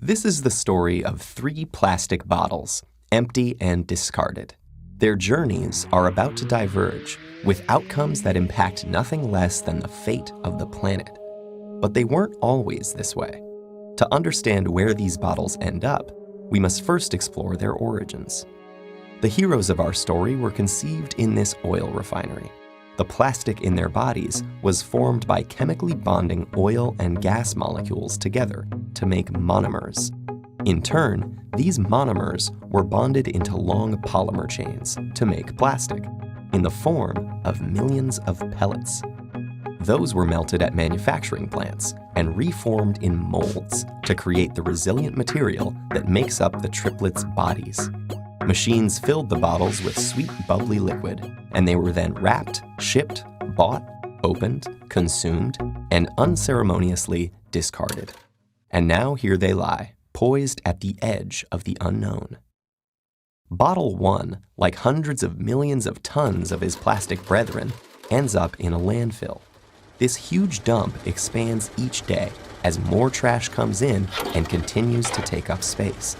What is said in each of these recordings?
This is the story of 3 plastic bottles, empty and discarded. Their journeys are about to diverge, with outcomes that impact nothing less than the fate of the planet. But they weren't always this way. To understand where these bottles end up, we must first explore their origins. The heroes of our story were conceived in this oil refinery. The plastic in their bodies was formed by chemically bonding oil and gas molecules together to make monomers. In turn, these monomers were bonded into long polymer chains to make plastic, in the form of millions of pellets. Those were melted at manufacturing plants and reformed in molds to create the resilient material that makes up the triplets' bodies. Machines filled the bottles with sweet, bubbly liquid, and they were then wrapped, shipped, bought, opened, consumed, and unceremoniously discarded. And now here they lie, poised at the edge of the unknown. Bottle 1, like hundreds of millions of tons of his plastic brethren, ends up in a landfill. This huge dump expands each day as more trash comes in and continues to take up space.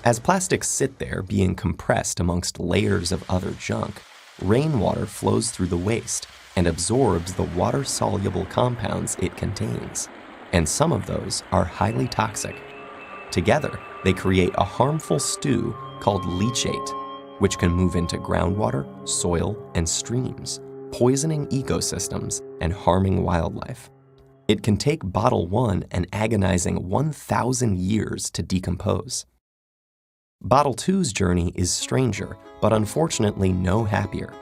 As plastics sit there being compressed amongst layers of other junk, rainwater flows through the waste and absorbs the water-soluble compounds it contains, and some of those are highly toxic. Together, they create a harmful stew called leachate, which can move into groundwater, soil, and streams, poisoning ecosystems and harming wildlife. It can take bottle 1 an agonizing 1,000 years to decompose. Bottle 2's journey is stranger, but unfortunately no happier.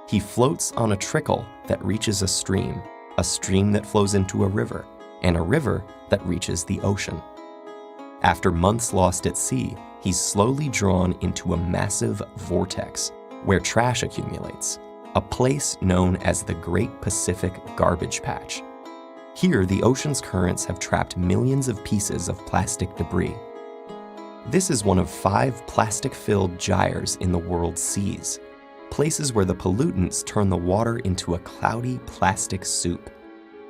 He floats on a trickle that reaches a stream that flows into a river, and a river that reaches the ocean. After months lost at sea, he's slowly drawn into a massive vortex where trash accumulates, a place known as the Great Pacific Garbage Patch. Here, the ocean's currents have trapped millions of pieces of plastic debris. This is one of 5 plastic-filled gyres in the world's seas, places where the pollutants turn the water into a cloudy plastic soup.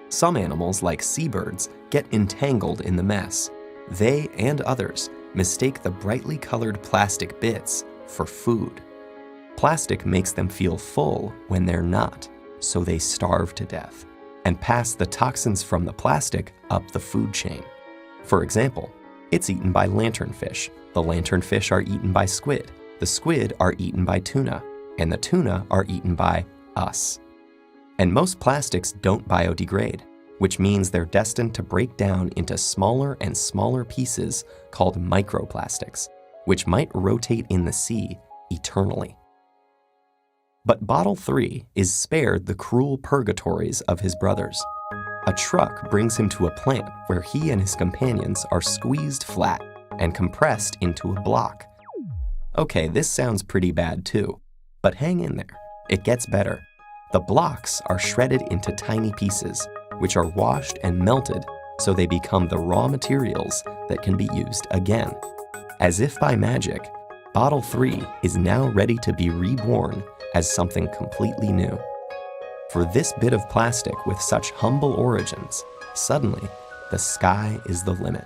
Some animals, like seabirds, get entangled in the mess. They and others mistake the brightly colored plastic bits for food. Plastic makes them feel full when they're not, so they starve to death and pass the toxins from the plastic up the food chain. For example, it's eaten by lanternfish. The lanternfish are eaten by squid. The squid are eaten by tuna. And the tuna are eaten by us. And most plastics don't biodegrade, which means they're destined to break down into smaller and smaller pieces called microplastics, which might rotate in the sea eternally. But Bottle 3 is spared the cruel purgatories of his brothers. A truck brings him to a plant where he and his companions are squeezed flat and compressed into a block. Okay, this sounds pretty bad too, but hang in there. It gets better. The blocks are shredded into tiny pieces, which are washed and melted so they become the raw materials that can be used again. As if by magic, Bottle 3 is now ready to be reborn as something completely new. For this bit of plastic with such humble origins, suddenly, the sky is the limit.